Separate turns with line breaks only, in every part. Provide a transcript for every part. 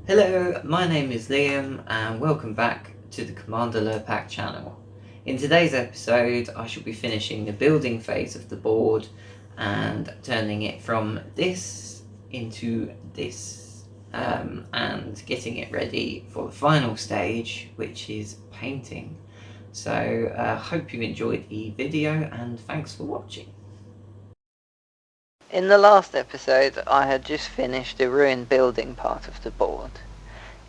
Hello, my name is Liam and welcome back to the Commander Lurpack channel. In today's episode I shall be finishing the building phase of the board and turning it from this into this and getting it ready for the final stage, which is painting. So hope you enjoyed the video and thanks for watching.
In the last episode, I had just finished the ruined building part of the board.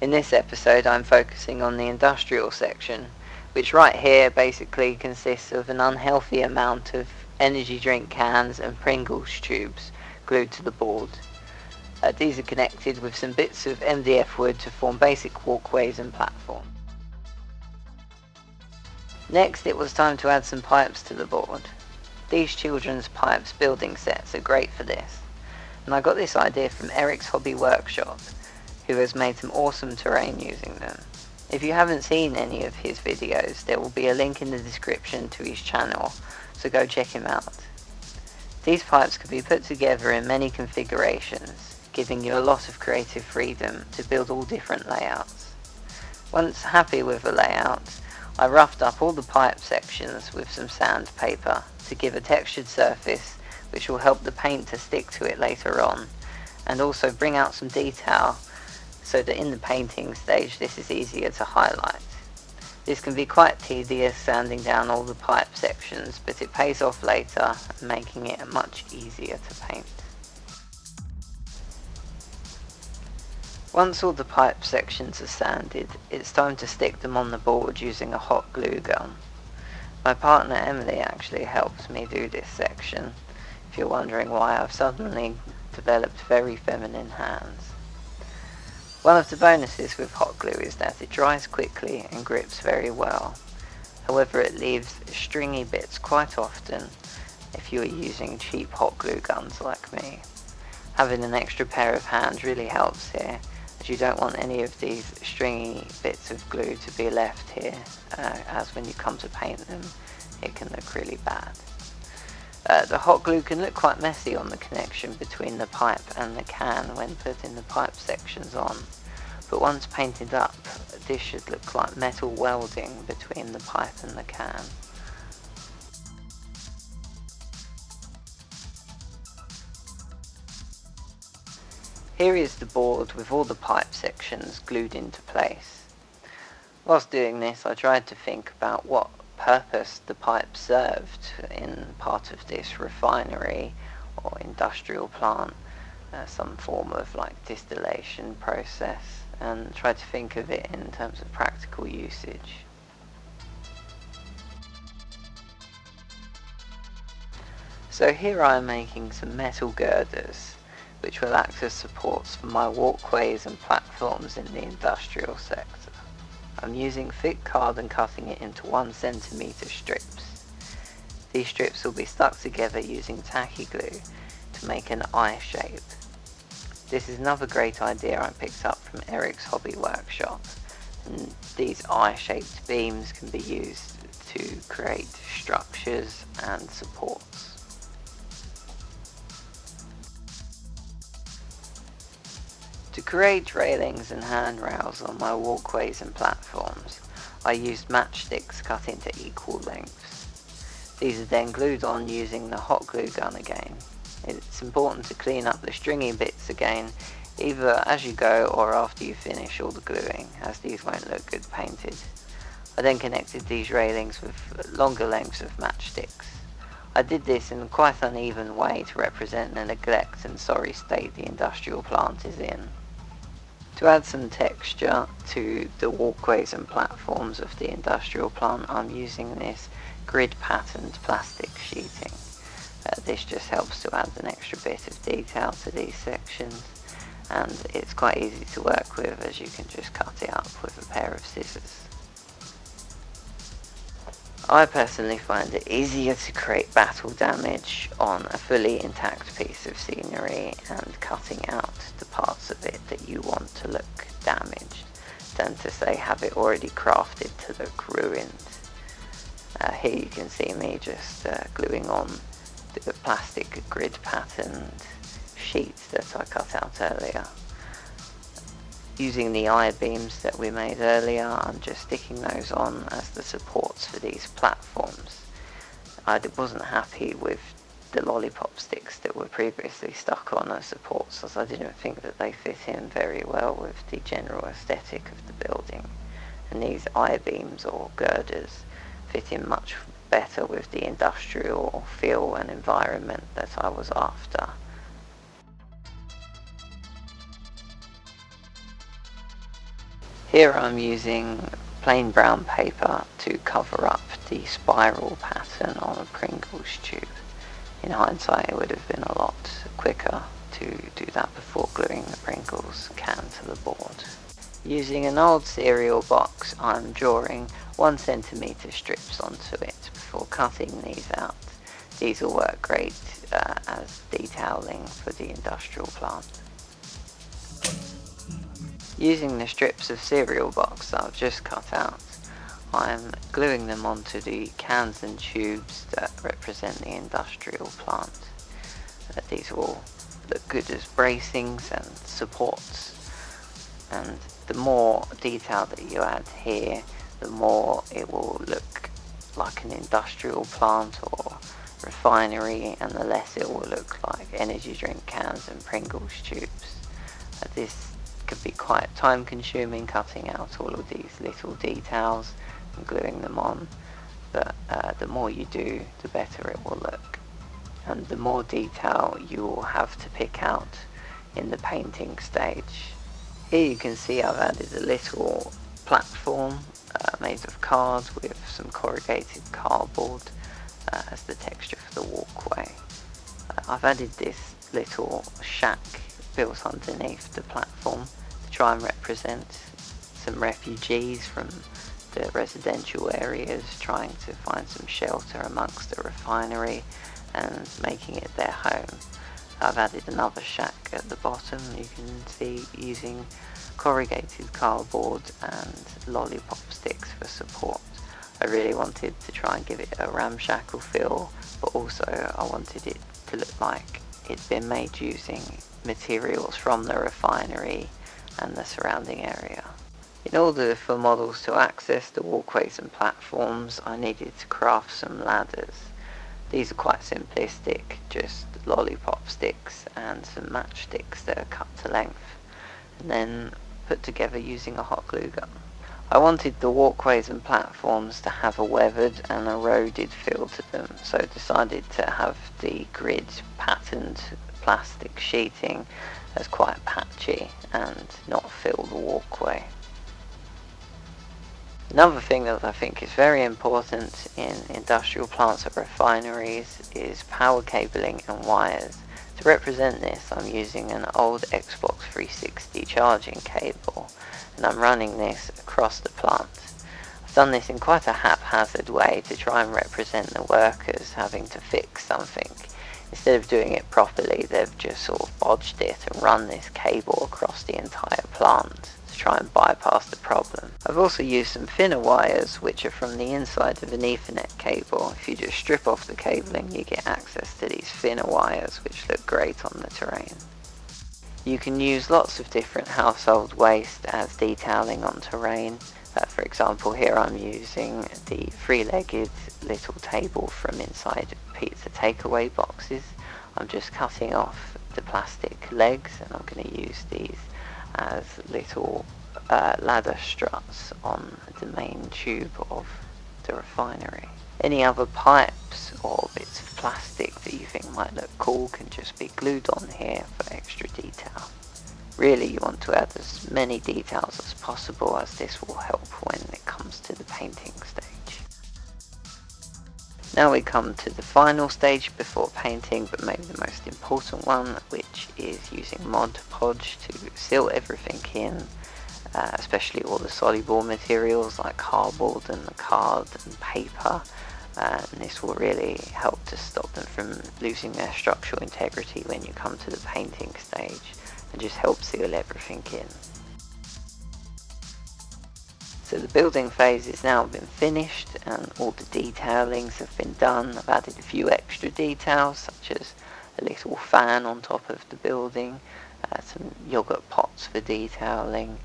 In this episode, I'm focusing on the industrial section, which right here basically consists of an unhealthy amount of energy drink cans and Pringles tubes glued to the board. These are connected with some bits of MDF wood to form basic walkways and platforms. Next, it was time to add some pipes to the board. These children's pipes building sets are great for this, and I got this idea from Eric's Hobby Workshop, who has made some awesome terrain using them. If you haven't seen any of his videos, there will be a link in the description to his channel, so go check him out. These pipes can be put together in many configurations, giving you a lot of creative freedom to build all different layouts. Once happy with the layout, I roughed up all the pipe sections with some sandpaper to give a textured surface which will help the paint to stick to it later on, and also bring out some detail so that in the painting stage this is easier to highlight. This can be quite tedious sanding down all the pipe sections, but it pays off later, making it much easier to paint. Once all the pipe sections are sanded, it's time to stick them on the board using a hot glue gun. My partner Emily actually helps me do this section, if you're wondering why I've suddenly developed very feminine hands. One of the bonuses with hot glue is that it dries quickly and grips very well. However, it leaves stringy bits quite often if you are using cheap hot glue guns like me. Having an extra pair of hands really helps here, as you don't want any of these stringy bits of glue to be left here, as when you come to paint them it can look really bad. The hot glue can look quite messy on the connection between the pipe and the can when putting the pipe sections on, but once painted up this should look like metal welding between the pipe and the can. Here is the board with all the pipe sections glued into place. Whilst doing this, I tried to think about what purpose the pipe served in part of this refinery or industrial plant, some form of distillation process, and tried to think of it in terms of practical usage. So here I am making some metal girders which will act as supports for my walkways and platforms in the industrial sector. I'm using thick card and cutting it into 1 centimeter strips. These strips will be stuck together using tacky glue to make an eye shape. This is another great idea I picked up from Eric's Hobby Workshop, and these eye-shaped beams can be used to create structures and supports. To create railings and handrails on my walkways and platforms, I used matchsticks cut into equal lengths. These are then glued on using the hot glue gun again. It's important to clean up the stringy bits again, either as you go or after you finish all the gluing, as these won't look good painted. I then connected these railings with longer lengths of matchsticks. I did this in a quite uneven way to represent the neglect and sorry state the industrial plant is in. To add some texture to the walkways and platforms of the industrial plant, I'm using this grid patterned plastic sheeting. This just helps to add an extra bit of detail to these sections, and it's quite easy to work with as you can just cut it up with a pair of scissors. I personally find it easier to create battle damage on a fully intact piece of scenery and cutting out the parts of it that you want to look damaged than to say have it already crafted to look ruined. Here you can see me just gluing on the plastic grid patterned sheet that I cut out earlier. Using the I-beams that we made earlier, I'm just sticking those on as the supports for these platforms. I wasn't happy with the lollipop sticks that were previously stuck on as supports, as I didn't think that they fit in very well with the general aesthetic of the building. And these I-beams or girders fit in much better with the industrial feel and environment that I was after. Here I'm using plain brown paper to cover up the spiral pattern on a Pringles tube. In hindsight, it would have been a lot quicker to do that before gluing the Pringles can to the board. Using an old cereal box, I'm drawing 1 centimetre strips onto it before cutting these out. These will work great as detailing for the industrial plant. Using the strips of cereal box that I've just cut out, I'm gluing them onto the cans and tubes that represent the industrial plant. These will look good as bracings and supports, and the more detail that you add here, the more it will look like an industrial plant or refinery, and the less it will look like energy drink cans and Pringles tubes. This could be quite time consuming, cutting out all of these little details and gluing them on, but the more you do, the better it will look, and the more detail you will have to pick out in the painting stage. Here you can see I've added a little platform made of card with some corrugated cardboard as the texture for the walkway. I've added this little shack built underneath the platform to try and represent some refugees from the residential areas trying to find some shelter amongst the refinery and making it their home. I've added another shack at the bottom, you can see, using corrugated cardboard and lollipop sticks for support. I really wanted to try and give it a ramshackle feel, but also I wanted it to look like it'd been made using materials from the refinery and the surrounding area. In order for models to access the walkways and platforms, I needed to craft some ladders. These are quite simplistic, just lollipop sticks and some matchsticks that are cut to length, and then put together using a hot glue gun. I wanted the walkways and platforms to have a weathered and eroded feel to them, so I decided to have the grid patterned plastic sheeting as quite patchy and not fill the walkway. Another thing that I think is very important in industrial plants or refineries is power cabling and wires. To represent this, I'm using an old Xbox 360 charging cable, and I'm running this across the plant. I've done this in quite a haphazard way to try and represent the workers having to fix something. Instead of doing it properly, they've just sort of bodged it and run this cable across the entire plant to try and bypass the problem. I've also used some thinner wires which are from the inside of an Ethernet cable. If you just strip off the cabling, you get access to these thinner wires which look great on the terrain. You can use lots of different household waste as detailing on terrain. For example, here I'm using the three-legged little table from inside pizza takeaway boxes. I'm just cutting off the plastic legs, and I'm going to use these as little ladder struts on the main tube of the refinery. Any other pipes or bits of plastic that you think might look cool can just be glued on here for extra detail. Really, you want to add as many details as possible, as this will help when it comes to the painting stage. Now we come to the final stage before painting, but maybe the most important one, which is using Mod Podge to seal everything in, especially all the soluble materials like cardboard and the card and paper. And this will really help to stop them from losing their structural integrity when you come to the painting stage, and just help seal everything in. So the building phase has now been finished and all the detailings have been done. I've added a few extra details, such as a little fan on top of the building some yogurt pots for detailing.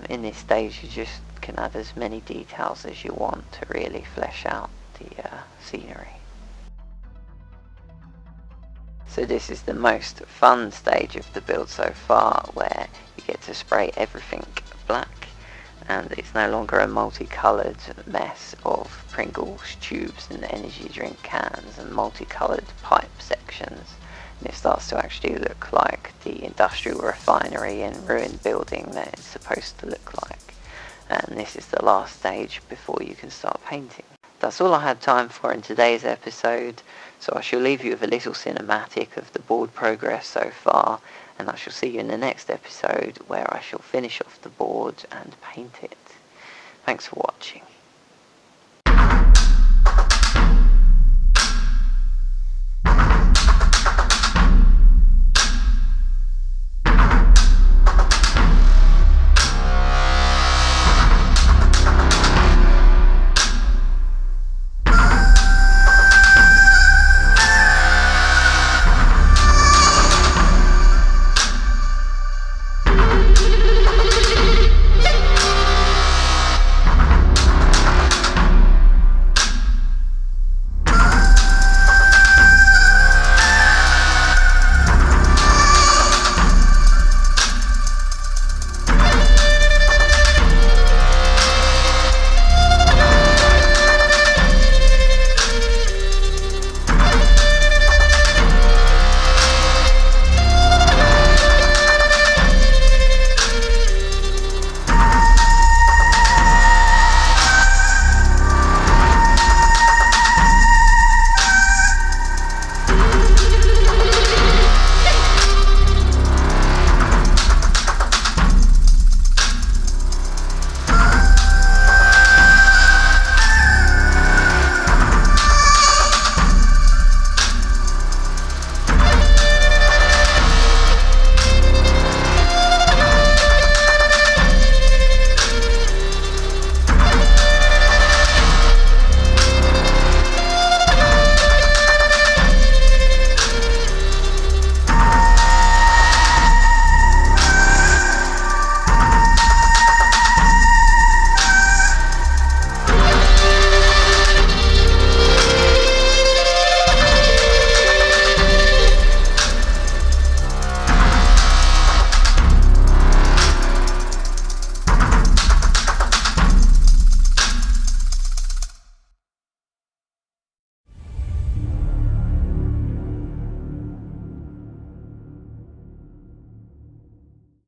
In this stage you just can add as many details as you want to really flesh out the scenery. So this is the most fun stage of the build so far, where you get to spray everything black and it's no longer a multicoloured mess of Pringles tubes and energy drink cans and multicoloured pipe sections. And it starts to actually look like the industrial refinery and ruined building that it's supposed to look like. And this is the last stage before you can start painting. That's all I had time for in today's episode, so I shall leave you with a little cinematic of the board progress so far, and I shall see you in the next episode where I shall finish off the board and paint it. Thanks for watching.